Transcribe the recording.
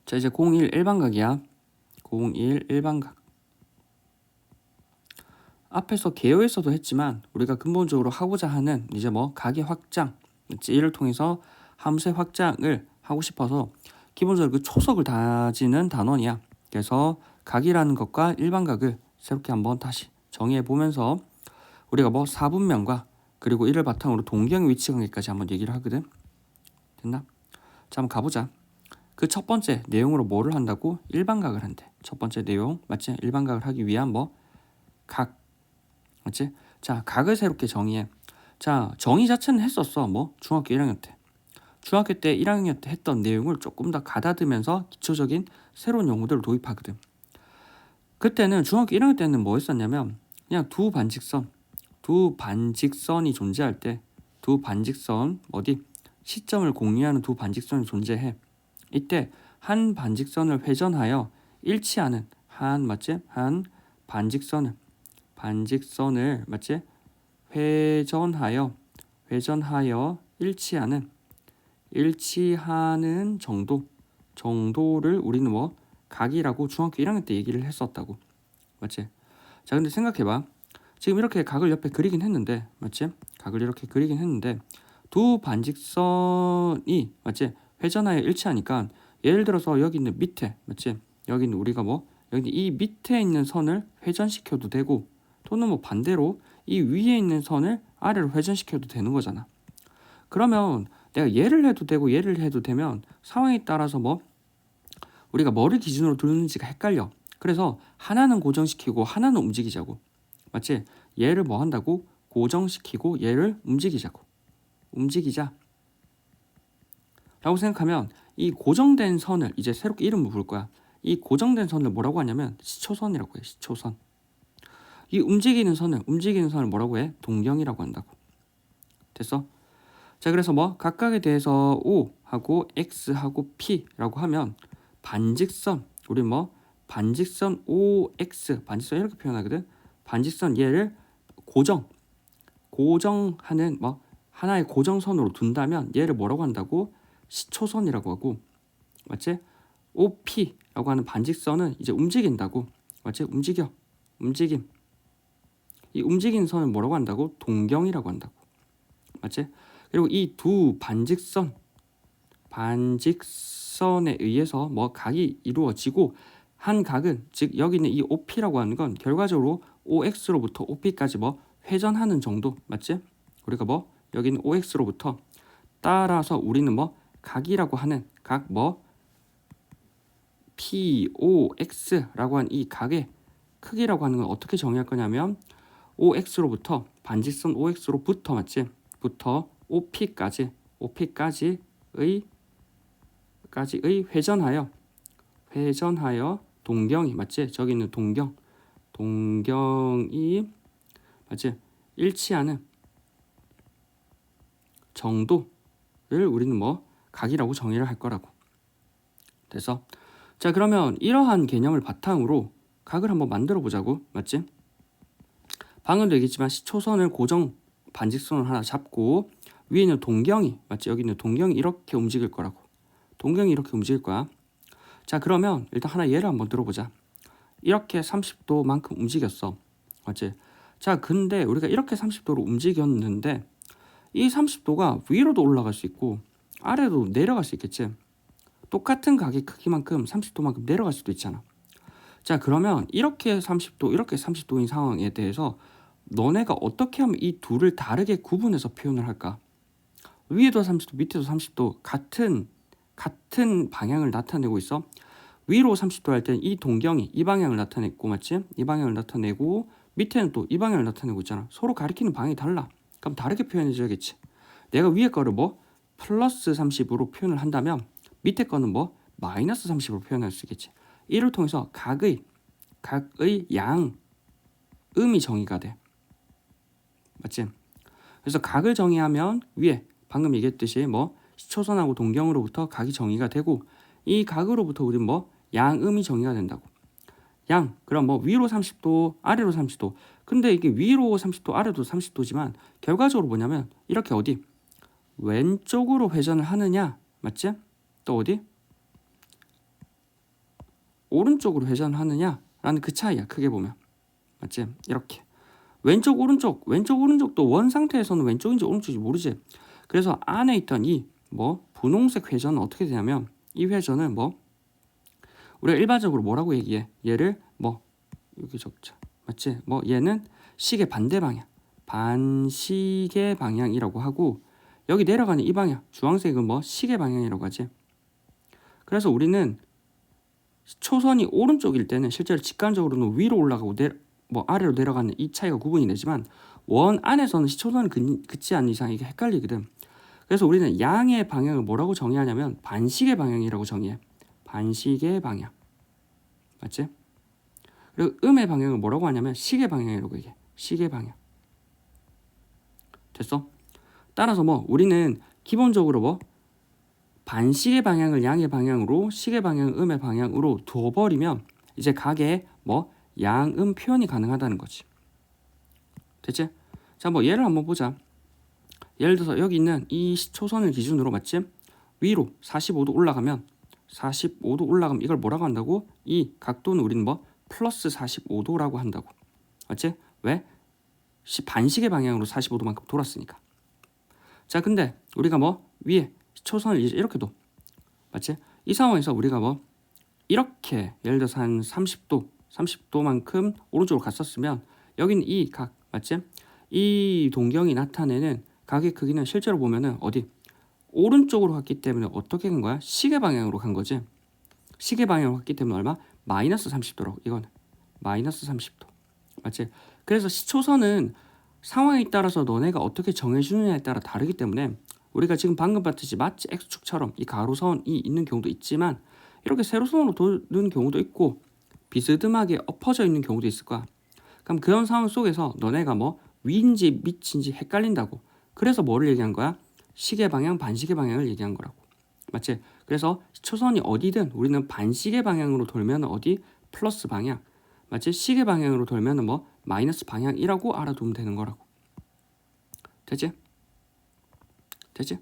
자, 이제 01 일반각이야. 01 일반각. 앞에서 개요에서도 했지만 우리가 근본적으로 하고자 하는 이제 뭐 각의 확장, 이를 통해서 함수의 확장을 하고 싶어서 기본적으로 그 초석을 다지는 단원이야. 그래서 각이라는 것과 일반각을 새롭게 한번 다시 정의해 보면서 우리가 뭐 사분면과 그리고 이를 바탕으로 동경의 위치 관계까지 한번 얘기를 하거든. 됐나? 자, 한번 가보자. 그 첫 번째 내용으로 뭐를 한다고? 일반각을 한대. 첫 번째 내용 맞지? 일반각을 하기 위한 뭐 각, 맞지? 자, 각을 새롭게 정의해. 자, 정의 자체는 했었어. 뭐 중학교 1학년 때. 중학교 때 1학년 때 했던 내용을 조금 더 가다듬면서 기초적인 새로운 용어들을 도입하거든. 그때는 중학교 1학년 때는 뭐 했었냐면 그냥 두 반직선이 존재할 때 두 반직선 어디 시점을 공유하는 두 반직선이 존재해. 이때 한 반직선을 회전하여 일치하는 한 맞지? 한 반직선을 맞지? 회전하여 일치하는 정도를 우리는 뭐 각이라고 중학교 1학년 때 얘기를 했었다고. 맞지? 자, 근데 생각해봐. 지금 이렇게 각을 옆에 그리긴 했는데 맞지? 각을 이렇게 그리긴 했는데 두 반직선이 맞지? 회전하여 일치하니까 예를 들어서 여기 있는 밑에 맞지? 여기 있는 우리가 뭐 여기 이 밑에 있는 선을 회전시켜도 되고 또는 뭐 반대로 이 위에 있는 선을 아래로 회전시켜도 되는 거잖아. 그러면 내가 얘를 해도 되고 얘를 해도 되면 상황에 따라서 뭐 우리가 뭐를 기준으로 두는지가 헷갈려. 그래서 하나는 고정시키고 하나는 움직이자고. 맞지? 얘를 뭐 한다고? 고정시키고 얘를 움직이자 라고 생각하면 이 고정된 선을 이제 새롭게 이름을 부를 거야. 이 고정된 선을 뭐라고 하냐면 시초선이라고 해. 시초선. 이 움직이는 선을 뭐라고 해? 동경이라고 한다고. 됐어? 자, 그래서 뭐 각각에 대해서 O하고 X하고 P라고 하면 반직선, 우리 뭐 반직선 OX, 반직선 이렇게 표현하거든. 반직선 얘를 고정하는 뭐 하나의 고정선으로 둔다면 얘를 뭐라고 한다고? 시초선이라고 하고, 맞지? OP라고 하는 반직선은 이제 움직인다고, 맞지? 움직임. 이 움직이는 선을 뭐라고 한다고? 동경이라고 한다고, 맞지? 그리고 이 두 반직선에 의해서 뭐 각이 이루어지고 한 각은 즉 여기 있는 이 OP라고 하는 건 결과적으로 OX로부터 OP까지 뭐 회전하는 정도, 맞지? 우리가 뭐 여기 있는 OX로부터 따라서 우리는 뭐 각이라고 하는 각 뭐 POX라고 하는 이 각의 크기라고 하는 건 어떻게 정의할 거냐면 OX로부터 반직선 OX로부터 맞지? 부터 OP까지의 회전하여 동경이 맞지? 저기 있는 동경이 맞지? 일치하는 정도를 우리는 뭐 각이라고 정의를 할 거라고. 됐어? 자, 그러면 이러한 개념을 바탕으로 각을 한번 만들어 보자고. 맞지? 방금도 얘기했지만 시초선을 고정 반직선을 하나 잡고 위에 있는 동경이 맞지? 여기 있는 동경이 이렇게 움직일 거라고. 동경이 이렇게 움직일 거야. 자, 그러면 일단 하나 예를 한번 들어보자. 이렇게 30도만큼 움직였어. 맞지? 자, 근데 우리가 이렇게 30도로 움직였는데 이 30도가 위로도 올라갈 수 있고 아래로 내려갈 수 있겠지. 똑같은 각의 크기만큼 30도만큼 내려갈 수도 있잖아. 자, 그러면 이렇게 30도, 이렇게 30도인 상황에 대해서 너네가 어떻게 하면 이 둘을 다르게 구분해서 표현을 할까? 위에도 30도, 밑에도 30도 같은 방향을 나타내고 있어. 위로 30도 할 때는 이 동경이 이 방향을 나타냈고, 맞지? 이 방향을 나타내고 밑에는 또 이 방향을 나타내고 있잖아. 서로 가리키는 방향이 달라. 그럼 다르게 표현해줘야겠지. 내가 위에 거를 뭐 플러스 30으로 표현을 한다면 밑에 거는 뭐 마이너스 30으로 표현할 수 있겠지. 이를 통해서 각의 양음이 정의가 돼. 맞지? 그래서 각을 정의하면 위에 방금 얘기했듯이 뭐 시초선하고 동경으로부터 각이 정의가 되고 이 각으로부터 우리는 뭐 양음이 정의가 된다고. 그럼 뭐 위로 30도 아래로 30도. 근데 이게 위로 30도 아래로 30도지만 결과적으로 뭐냐면 이렇게 어디 왼쪽으로 회전을 하느냐, 맞지? 또 어디 오른쪽으로 회전하느냐라는 그 차이야. 크게 보면. 맞지? 이렇게. 왼쪽 오른쪽도 원 상태에서는 왼쪽인지 오른쪽인지 모르지. 그래서 안에 있던 이 분홍색 회전은 어떻게 되냐면 이 회전은 우리가 일반적으로 뭐라고 얘기해? 얘를 여기 적자. 맞지? 얘는 시계 반대 방향. 반시계 방향이라고 하고 여기 내려가는 이 방향. 주황색은 시계 방향이라고 하지. 그래서 우리는 초선이 오른쪽일 때는 실제로 직관적으로는 위로 올라가고 아래로 내려가는 이 차이가 구분이 되지만 원 안에서는 시초선을 긋지 않는 이상 이게 헷갈리거든. 그래서 우리는 양의 방향을 뭐라고 정의하냐면 반시계 방향이라고 정의해. 반시계 방향. 맞지? 그리고 음의 방향을 뭐라고 하냐면 시계 방향이라고 얘기해. 시계 방향. 됐어? 따라서 우리는 기본적으로 반시계 방향을 양의 방향으로 시계 방향을 음의 방향으로 두어버리면 이제 각의 양음 표현이 가능하다는 거지. 됐지? 자, 얘를 한번 보자. 예를 들어서 여기 있는 이 초선을 기준으로 맞지? 위로 45도 올라가면 이걸 뭐라고 한다고? 이 각도는 우리는 플러스 45도라고 한다고. 맞지? 왜? 반시계 방향으로 45도만큼 돌았으니까. 자, 근데 우리가 위에 초선을 이제 이렇게 둬. 맞지? 이 상황에서 우리가 이렇게 예를 들어서 한 30도만큼 오른쪽으로 갔었으면 여기는 이 각, 맞지? 이 동경이 나타내는 각의 크기는 실제로 보면은 어디? 오른쪽으로 갔기 때문에 어떻게 간 거야? 시계 방향으로 간 거지. 시계 방향으로 갔기 때문에 얼마? 마이너스 30도라고. 이거는 마이너스 30도. 맞지? 그래서 시초선은 상황에 따라서 너네가 어떻게 정해주느냐에 따라 다르기 때문에 우리가 지금 방금 봤듯이 마치 X축처럼 이 가로선이 있는 경우도 있지만 이렇게 세로선으로 도는 경우도 있고 비스듬하게 엎어져 있는 경우도 있을 거야. 그럼 그런 상황 속에서 너네가 위인지 밑인지 헷갈린다고. 그래서 뭐를 얘기한 거야? 시계 방향, 반시계 방향을 얘기한 거라고. 맞지? 그래서 초선이 어디든 우리는 반시계 방향으로 돌면 어디? 플러스 방향. 맞지? 시계 방향으로 돌면 마이너스 방향이라고 알아두면 되는 거라고. 되지? 되지?